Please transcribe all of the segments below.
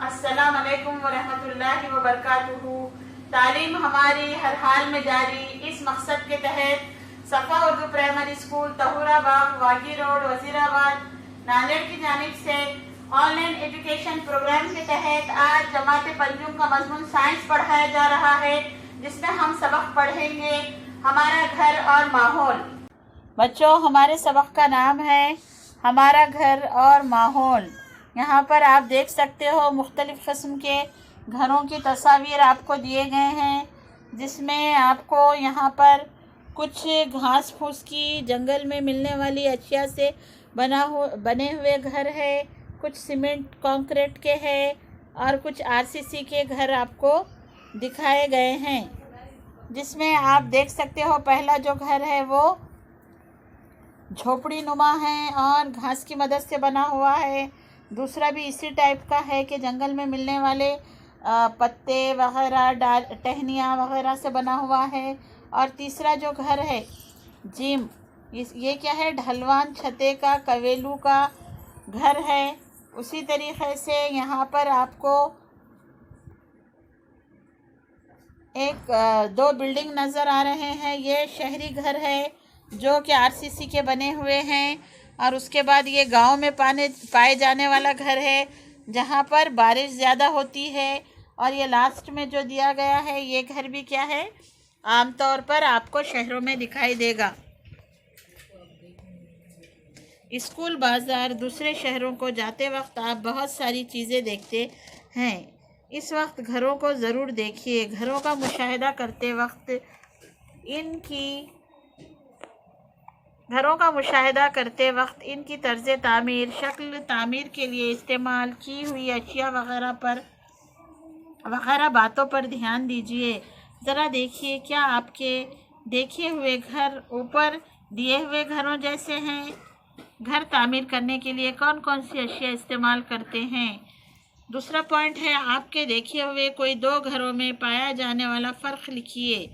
السلام علیکم ورحمۃ اللہ وبرکاتہ۔ تعلیم ہماری ہر حال میں جاری، اس مقصد کے تحت صفا اردو پرائمری اسکول طہورہ باغ واگی روڈ وزیر آباد ناندیڑ کی جانب سے آن لائن ایجوکیشن پروگرام کے تحت آج جماعت پنجم کا مضمون سائنس پڑھایا جا رہا ہے، جس میں ہم سبق پڑھیں گے ہمارا گھر اور ماحول۔ بچوں، ہمارے سبق کا نام ہے ہمارا گھر اور ماحول۔ یہاں پر آپ دیکھ سکتے ہو مختلف قسم کے گھروں کی تصاویر آپ کو دیے گئے ہیں، جس میں آپ کو یہاں پر کچھ گھاس پھوس کی جنگل میں ملنے والی اشیاء سے بنے ہوئے گھر ہے، کچھ سیمنٹ کانکریٹ کے ہے اور کچھ RCC کے گھر آپ کو دکھائے گئے ہیں، جس میں آپ دیکھ سکتے ہو پہلا جو گھر ہے وہ جھوپڑی نما ہے اور گھاس کی مدد سے بنا ہوا ہے۔ دوسرا بھی اسی ٹائپ کا ہے کہ جنگل میں ملنے والے پتے وغیرہ ٹہنیاں وغیرہ سے بنا ہوا ہے۔ اور تیسرا جو گھر ہے جیم، یہ کیا ہے، ڈھلوان چھتے کا کویلو کا گھر ہے۔ اسی طریقے سے یہاں پر آپ کو دو بلڈنگ نظر آ رہے ہیں، یہ شہری گھر ہے جو کہ RCC کے بنے ہوئے ہیں، اور اس کے بعد یہ گاؤں میں پائے جانے والا گھر ہے جہاں پر بارش زیادہ ہوتی ہے، اور یہ لاسٹ میں جو دیا گیا ہے یہ گھر بھی کیا ہے، عام طور پر آپ کو شہروں میں دکھائی دے گا۔ اسکول، بازار، دوسرے شہروں کو جاتے وقت آپ بہت ساری چیزیں دیکھتے ہیں، اس وقت گھروں کو ضرور دیکھیے۔ گھروں کا مشاہدہ کرتے وقت ان کی طرز تعمیر، شکل تعمیر کے لیے استعمال کی ہوئی اشیاء وغیرہ باتوں پر دھیان دیجیے۔ ذرا دیکھیے کیا آپ کے دیکھے ہوئے گھر اوپر دیے ہوئے گھروں جیسے ہیں؟ گھر تعمیر کرنے کے لیے کون کون سی اشیاء استعمال کرتے ہیں؟ دوسرا پوائنٹ ہے آپ کے دیکھے ہوئے کوئی دو گھروں میں پایا جانے والا فرق لکھیے۔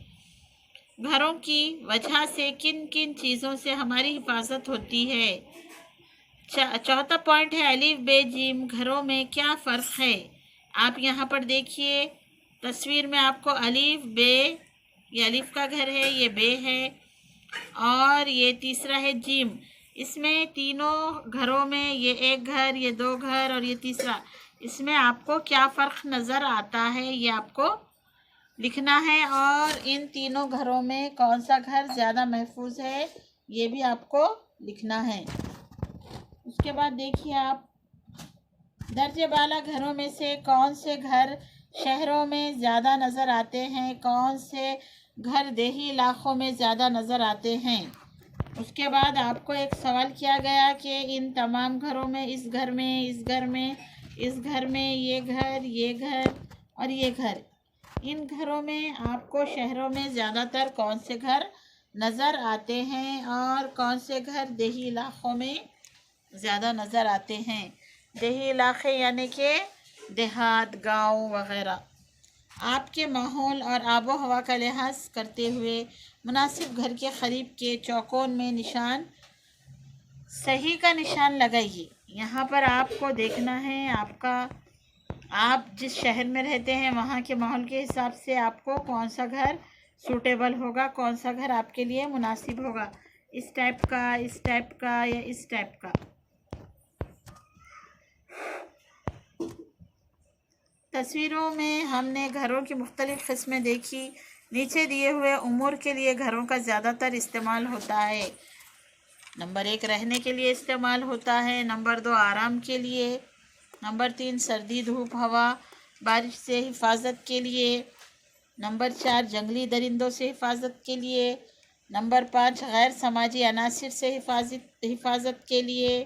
گھروں کی وجہ سے کن کن چیزوں سے ہماری حفاظت ہوتی ہے؟ چوتھا پوائنٹ ہے الف بے جیم، گھروں میں کیا فرق ہے؟ آپ یہاں پر دیکھیے تصویر میں آپ کو الف بے، یہ الف کا گھر ہے، یہ بے ہے، اور یہ تیسرا ہے جیم۔ اس میں تینوں گھروں میں یہ ایک گھر، یہ دو گھر اور یہ تیسرا، اس میں آپ کو کیا فرق نظر آتا ہے یہ آپ کو لکھنا ہے، اور ان تینوں گھروں میں کون سا گھر زیادہ محفوظ ہے یہ بھی آپ کو لکھنا ہے۔ اس کے بعد دیکھیے آپ درجہ بالا گھروں میں سے کون سے گھر شہروں میں زیادہ نظر آتے ہیں، کون سے گھر دیہی علاقوں میں زیادہ نظر آتے ہیں۔ اس کے بعد آپ کو ایک سوال کیا گیا کہ ان تمام گھروں میں اس گھر میں یہ گھر اور یہ گھر، ان گھروں میں آپ کو شہروں میں زیادہ تر کون سے گھر نظر آتے ہیں اور کون سے گھر دیہی علاقوں میں زیادہ نظر آتے ہیں؟ دیہی علاقے یعنی کہ دیہات، گاؤں وغیرہ۔ آپ کے ماحول اور آب و ہوا کا لحاظ کرتے ہوئے مناسب گھر کے قریب کے چوکون میں صحیح کا نشان لگائیے۔ یہاں پر آپ کو دیکھنا ہے آپ جس شہر میں رہتے ہیں وہاں کے ماحول کے حساب سے آپ کو کون سا گھر سوٹیبل ہوگا، کون سا گھر آپ کے لیے مناسب ہوگا، اس ٹائپ کا یا اس ٹائپ کا۔ تصویروں میں ہم نے گھروں کی مختلف قسمیں دیکھی۔ نیچے دیے ہوئے امور کے لیے گھروں کا زیادہ تر استعمال ہوتا ہے۔ نمبر 1 رہنے کے لیے استعمال ہوتا ہے، نمبر 2 آرام کے لیے، نمبر 3 سردی دھوپ ہوا بارش سے حفاظت کے لیے، نمبر 4 جنگلی درندوں سے حفاظت کے لیے، نمبر 5 غیر سماجی عناصر سے حفاظت کے لیے۔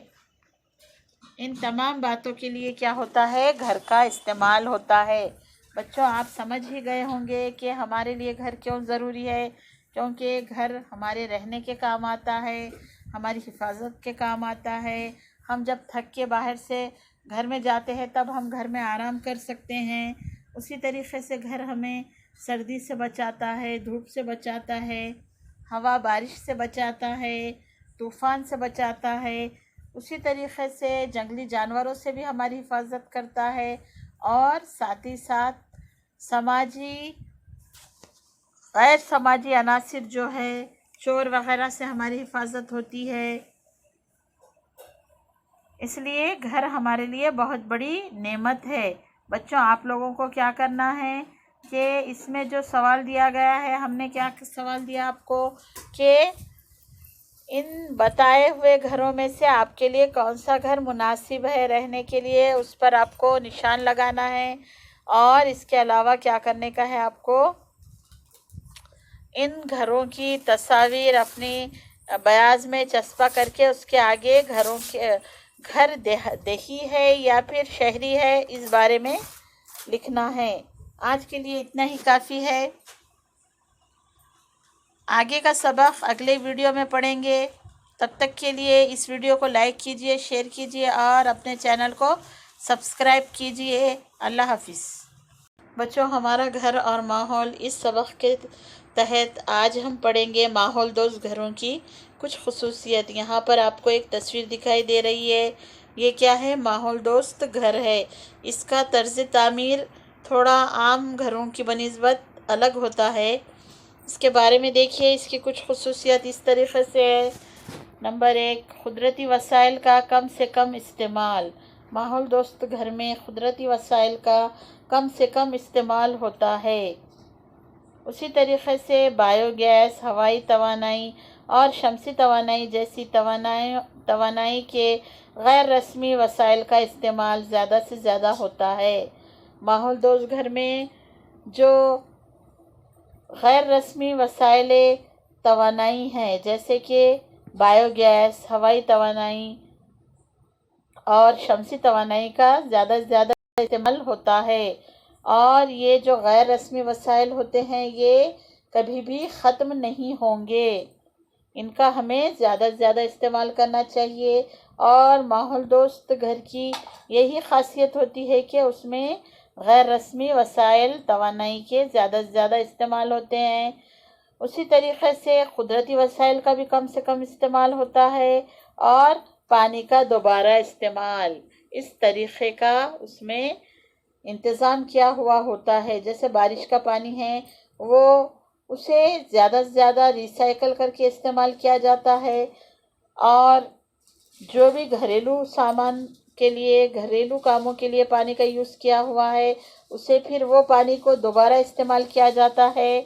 ان تمام باتوں کے لیے کیا ہوتا ہے؟ گھر کا استعمال ہوتا ہے۔ بچوں، آپ سمجھ ہی گئے ہوں گے کہ ہمارے لیے گھر کیوں ضروری ہے، کیونکہ گھر ہمارے رہنے کے کام آتا ہے، ہماری حفاظت کے کام آتا ہے۔ ہم جب تھک کے باہر سے گھر میں جاتے ہیں تب ہم گھر میں آرام کر سکتے ہیں۔ اسی طریقے سے گھر ہمیں سردی سے بچاتا ہے، دھوپ سے بچاتا ہے، ہوا بارش سے بچاتا ہے، طوفان سے بچاتا ہے۔ اسی طریقے سے جنگلی جانوروں سے بھی ہماری حفاظت کرتا ہے، اور ساتھ ہی ساتھ سماجی غیر سماجی عناصر جو ہے چور وغیرہ سے ہماری حفاظت ہوتی ہے. اس لیے گھر ہمارے لیے بہت بڑی نعمت ہے. بچوں آپ لوگوں کو کیا کرنا ہے کہ اس میں جو سوال دیا گیا ہے، ہم نے کیا سوال دیا آپ کو کہ ان بتائے ہوئے گھروں میں سے آپ کے لیے کون سا گھر مناسب ہے رہنے کے لیے، اس پر آپ کو نشان لگانا ہے. اور اس کے علاوہ کیا کرنے کا ہے آپ کو، ان گھروں کی تصاویر اپنی بیاض میں چسپاں کر کے اس کے آگے گھر دیہی ہے یا پھر شہری ہے اس بارے میں لکھنا ہے. آج کے لیے اتنا ہی کافی ہے. آگے کا سبق اگلے ویڈیو میں پڑھیں گے. تب تک کے لیے اس ویڈیو کو لائک کیجئے، شیئر کیجئے اور اپنے چینل کو سبسکرائب کیجئے. اللہ حافظ. بچوں ہمارا گھر اور ماحول اس سبق کے تحت آج ہم پڑھیں گے ماحول دوست گھروں کی کچھ خصوصیت. یہاں پر آپ کو ایک تصویر دکھائی دے رہی ہے. یہ کیا ہے؟ ماحول دوست گھر ہے. اس کا طرز تعمیر تھوڑا عام گھروں کی بنسبت الگ ہوتا ہے. اس کے بارے میں دیکھیے. اس کی کچھ خصوصیت اس طریقے سے ہے. نمبر 1، قدرتی وسائل کا کم سے کم استعمال. ماحول دوست گھر میں قدرتی وسائل کا کم سے کم استعمال ہوتا ہے. اسی طریقے سے بایو گیس، ہوائی توانائی اور شمسی توانائی جیسی توانائی کے غیر رسمی وسائل کا استعمال زیادہ سے زیادہ ہوتا ہے. ماحول دوست گھر میں جو غیر رسمی وسائل توانائی ہیں جیسے کہ بایو گیس، ہوائی توانائی اور شمسی توانائی کا زیادہ سے زیادہ استعمال ہوتا ہے. اور یہ جو غیر رسمی وسائل ہوتے ہیں یہ کبھی بھی ختم نہیں ہوں گے. ان کا ہمیں زیادہ سے زیادہ استعمال کرنا چاہیے. اور ماحول دوست گھر کی یہی خاصیت ہوتی ہے کہ اس میں غیر رسمی وسائل توانائی کے زیادہ سے زیادہ استعمال ہوتے ہیں. اسی طریقے سے قدرتی وسائل کا بھی کم سے کم استعمال ہوتا ہے اور پانی کا دوبارہ استعمال اس طریقے کا اس میں انتظام کیا ہوا ہوتا ہے. جیسے بارش کا پانی ہے وہ اسے زیادہ سے زیادہ ریسائیکل کر کے استعمال کیا جاتا ہے. اور جو بھی گھریلو سامان کے لیے، گھریلو کاموں کے لیے پانی کا یوز کیا ہوا ہے اسے پھر وہ پانی کو دوبارہ استعمال کیا جاتا ہے.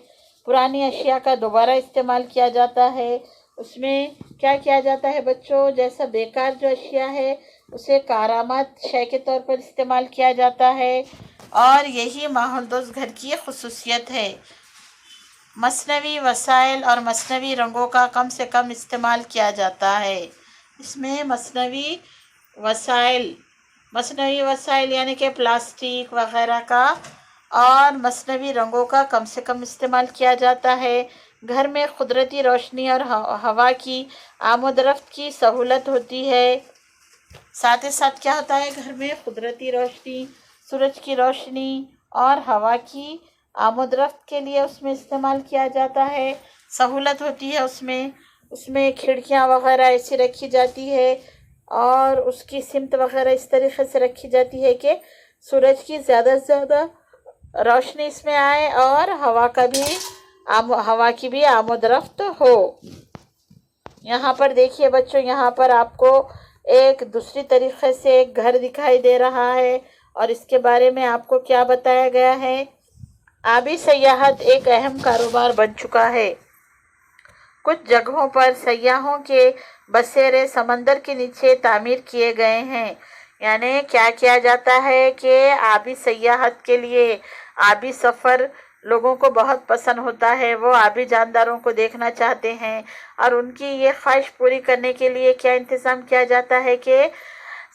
پرانی اشیاء کا دوبارہ استعمال کیا جاتا ہے. اس میں کیا کیا جاتا ہے بچوں؟ جیسا بیکار جو اشیاء ہے اسے کارآمد شے کے طور پر استعمال کیا جاتا ہے. اور یہی ماحول دوست گھر کی خصوصیت ہے. مصنوعی وسائل اور مصنوعی رنگوں کا کم سے کم استعمال کیا جاتا ہے. اس میں مصنوعی وسائل یعنی کہ پلاسٹک وغیرہ کا اور مصنوعی رنگوں کا کم سے کم استعمال کیا جاتا ہے. گھر میں قدرتی روشنی اور ہوا کی آمد و رفت کی سہولت ہوتی ہے. ساتھ ہی ساتھ کیا ہوتا ہے؟ گھر میں قدرتی روشنی، سورج کی روشنی اور ہوا کی آمد و رفت کے لیے اس میں استعمال کیا جاتا ہے. سہولت ہوتی ہے اس میں کھڑکیاں وغیرہ ایسی رکھی جاتی ہے اور اس کی سمت وغیرہ اس طریقے سے رکھی جاتی ہے کہ سورج کی زیادہ سے زیادہ روشنی اس میں آئے اور ہوا کی بھی آمد و رفت ہو. یہاں پر دیکھیے بچوں، یہاں پر آپ کو ایک دوسری طریقے سے ایک گھر دکھائی دے رہا ہے اور اس کے بارے میں آپ کو کیا بتایا گیا ہے؟ آبی سیاحت ایک اہم کاروبار بن چکا ہے. کچھ جگہوں پر سیاحوں کے بسیرے سمندر کے نیچے تعمیر کیے گئے ہیں. یعنی کیا کیا جاتا ہے کہ آبی سیاحت کے لیے آبی سفر لوگوں کو بہت پسند ہوتا ہے. وہ آبی جانداروں کو دیکھنا چاہتے ہیں اور ان کی یہ خواہش پوری کرنے کے لیے کیا انتظام کیا جاتا ہے کہ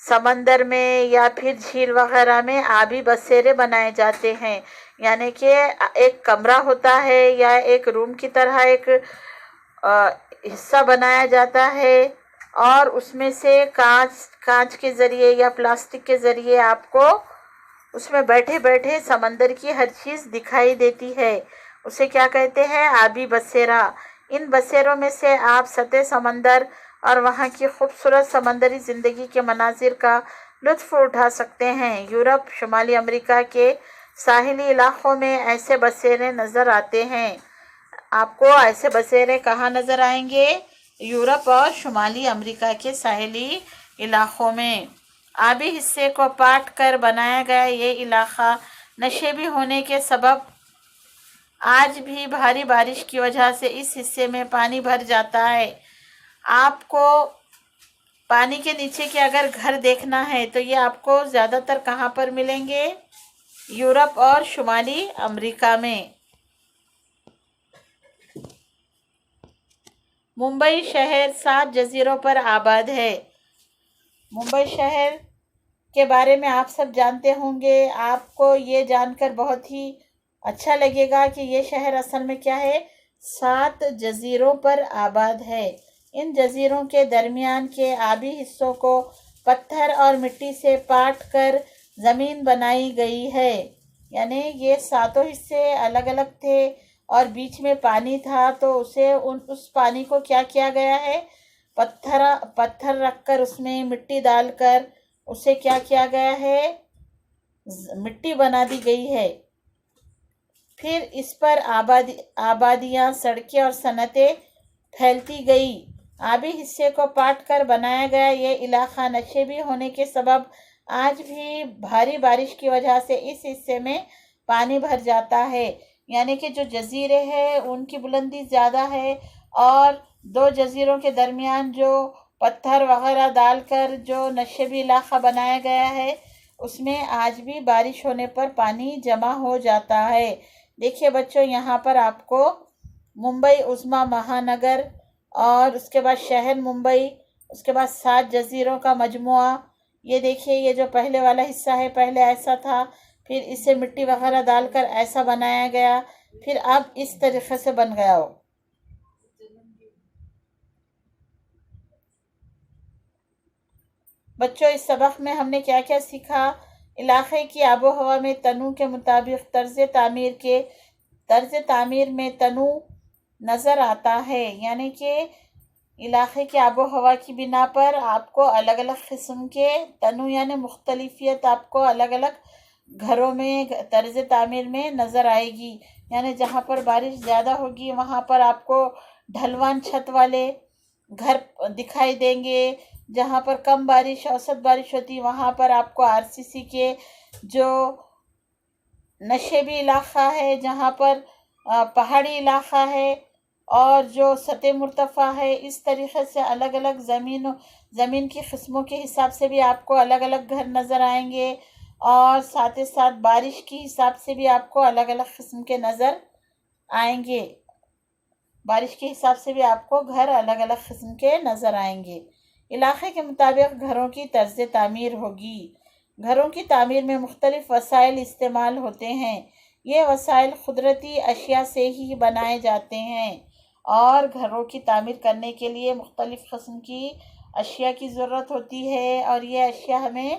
سمندر میں یا پھر جھیل وغیرہ میں آبی بسیرے بنائے جاتے ہیں. یعنی کہ ایک کمرہ ہوتا ہے یا ایک روم کی طرح ایک حصہ بنایا جاتا ہے اور اس میں سے کانچ کے ذریعے یا پلاسٹک کے ذریعے آپ کو اس میں بیٹھے بیٹھے سمندر کی ہر چیز دکھائی دیتی ہے. اسے کیا کہتے ہیں؟ آبی بسیرا. ان بسیروں میں سے آپ سطح سمندر اور وہاں کی خوبصورت سمندری زندگی کے مناظر کا لطف اٹھا سکتے ہیں۔ یورپ، شمالی امریکہ کے ساحلی علاقوں میں ایسے بسیرے نظر آتے ہیں۔ آپ کو ایسے بسیرے کہاں نظر آئیں گے؟ یورپ اور شمالی امریکہ کے ساحلی علاقوں میں۔ آبی حصے کو پاٹ کر بنایا گیا یہ علاقہ نشیبی ہونے کے سبب آج بھی بھاری بارش کی وجہ سے اس حصے میں پانی بھر جاتا ہے۔ آپ کو پانی کے نیچے کے اگر گھر دیکھنا ہے تو یہ آپ کو زیادہ تر کہاں پر ملیں گے؟ یورپ اور شمالی امریکہ میں۔ ممبئی شہر 7 جزیروں پر آباد ہے۔ ممبئی شہر کے بارے میں آپ سب جانتے ہوں گے۔ آپ کو یہ جان کر بہت ہی اچھا لگے گا کہ یہ شہر اصل میں کیا ہے؟ 7 جزیروں پر آباد ہے۔ ان جزیروں کے درمیان کے آبی حصوں کو پتھر اور مٹی سے پاٹ کر زمین بنائی گئی ہے۔ یعنی یہ 7 حصے الگ الگ تھے اور بیچ میں پانی تھا، تو اس پانی کو کیا کیا گیا ہے؟ پتھر رکھ کر اس میں مٹی ڈال کر اسے کیا کیا گیا ہے؟ مٹی بنا دی گئی ہے۔ پھر اس پر آبادیاں، سڑکیں اور صنعتیں پھیلتی گئی۔ آبی حصے کو پاٹ کر بنایا گیا یہ علاقہ نشیبی ہونے کے سبب آج بھی بھاری بارش کی وجہ سے اس حصے میں پانی بھر جاتا ہے۔ یعنی کہ جو جزیرے ہیں ان کی بلندی زیادہ ہے اور 2 جزیروں کے درمیان جو پتھر وغیرہ ڈال کر جو نشیبی علاقہ بنایا گیا ہے اس میں آج بھی بارش ہونے پر پانی جمع ہو جاتا ہے۔ دیکھیے بچوں، یہاں پر آپ کو ممبئی عظمیٰ مہانگر اور اس کے بعد شہر ممبئی، اس کے بعد 7 جزیروں کا مجموعہ، یہ دیکھیے یہ جو پہلے والا حصہ ہے پہلے ایسا تھا، پھر اسے مٹی وغیرہ ڈال کر ایسا بنایا گیا، پھر اب اس طریقے سے بن گیا ہو۔ بچوں، اس سبق میں ہم نے کیا کیا سیکھا؟ علاقے کی آب و ہوا میں تنوع کے مطابق طرز تعمیر میں تنوع نظر آتا ہے۔ یعنی کہ علاقے کی آب و ہوا کی بنا پر آپ کو الگ الگ قسم کے تنوع یعنی مختلفیت آپ کو الگ الگ گھروں میں طرز تعمیر میں نظر آئے گی۔ یعنی جہاں پر بارش زیادہ ہوگی وہاں پر آپ کو ڈھلوان چھت والے گھر دکھائی دیں گے، جہاں پر کم بارش، اوسط بارش ہوتی وہاں پر آپ کو RCC کے جو نشیبی علاقہ ہے، جہاں پر پہاڑی علاقہ ہے اور جو سطح مرتفع ہے، اس طریقے سے الگ الگ زمین کی قسموں کے حساب سے بھی آپ کو الگ الگ گھر نظر آئیں گے، اور ساتھ ہی ساتھ بارش کی حساب سے بھی آپ کو الگ الگ قسم کے نظر آئیں گے۔ بارش کے حساب سے بھی آپ کو گھر الگ الگ قسم کے نظر آئیں گے۔ علاقے کے مطابق گھروں کی طرز تعمیر ہوگی۔ گھروں کی تعمیر میں مختلف وسائل استعمال ہوتے ہیں۔ یہ وسائل قدرتی اشیاء سے ہی بنائے جاتے ہیں، اور گھروں کی تعمیر کرنے کے لیے مختلف قسم کی اشیاء کی ضرورت ہوتی ہے، اور یہ اشیاء ہمیں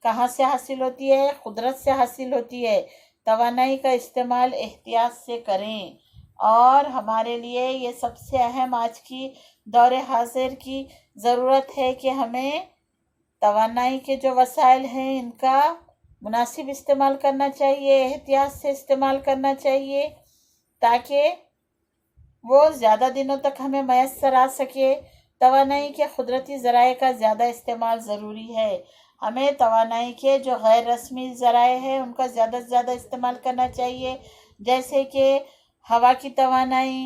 کہاں سے حاصل ہوتی ہے؟ قدرت سے حاصل ہوتی ہے۔ توانائی کا استعمال احتیاط سے کریں، اور ہمارے لیے یہ سب سے اہم آج کی دور حاضر کی ضرورت ہے کہ ہمیں توانائی کے جو وسائل ہیں ان کا مناسب استعمال کرنا چاہیے، احتیاط سے استعمال کرنا چاہیے، تاکہ وہ زیادہ دنوں تک ہمیں میسر آ سکے۔ توانائی کے قدرتی ذرائع کا زیادہ استعمال ضروری ہے۔ ہمیں توانائی کے جو غیر رسمی ذرائع ہیں ان کا زیادہ سے زیادہ استعمال کرنا چاہیے، جیسے کہ ہوا کی توانائی،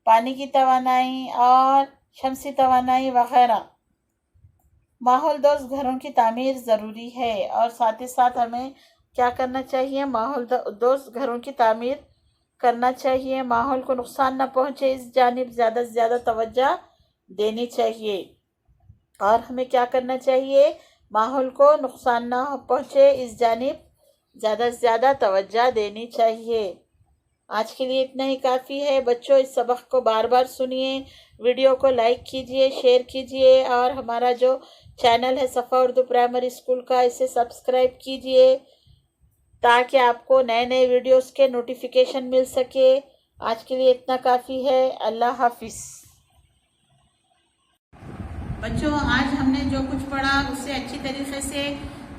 پانی کی توانائی اور شمسی توانائی وغیرہ۔ ماحول دوست گھروں کی تعمیر ضروری ہے، اور ساتھ ہی ساتھ ہمیں کیا کرنا چاہیے؟ ماحول دوست گھروں کی تعمیر کرنا چاہیے۔ ماحول کو نقصان نہ پہنچے اس جانب زیادہ سے زیادہ توجہ دینی چاہیے، اور ہمیں کیا کرنا چاہیے؟ ماحول کو نقصان نہ پہنچے اس جانب زیادہ سے زیادہ توجہ دینی چاہیے۔ آج کے لیے اتنا ہی کافی ہے بچوں۔ اس سبق کو بار بار سنیے، ویڈیو کو لائک کیجئے، شیئر کیجئے، اور ہمارا جو چینل ہے صفا اردو پرائمری اسکول کا، اسے سبسکرائب کیجئے تاکہ آپ کو نئے نئے ویڈیوز کے نوٹیفیکیشن مل سکے۔ آج کے لیے اتنا کافی ہے۔ اللہ حافظ۔ بچوں، آج ہم نے جو کچھ پڑھا اسے اچھی طریقے سے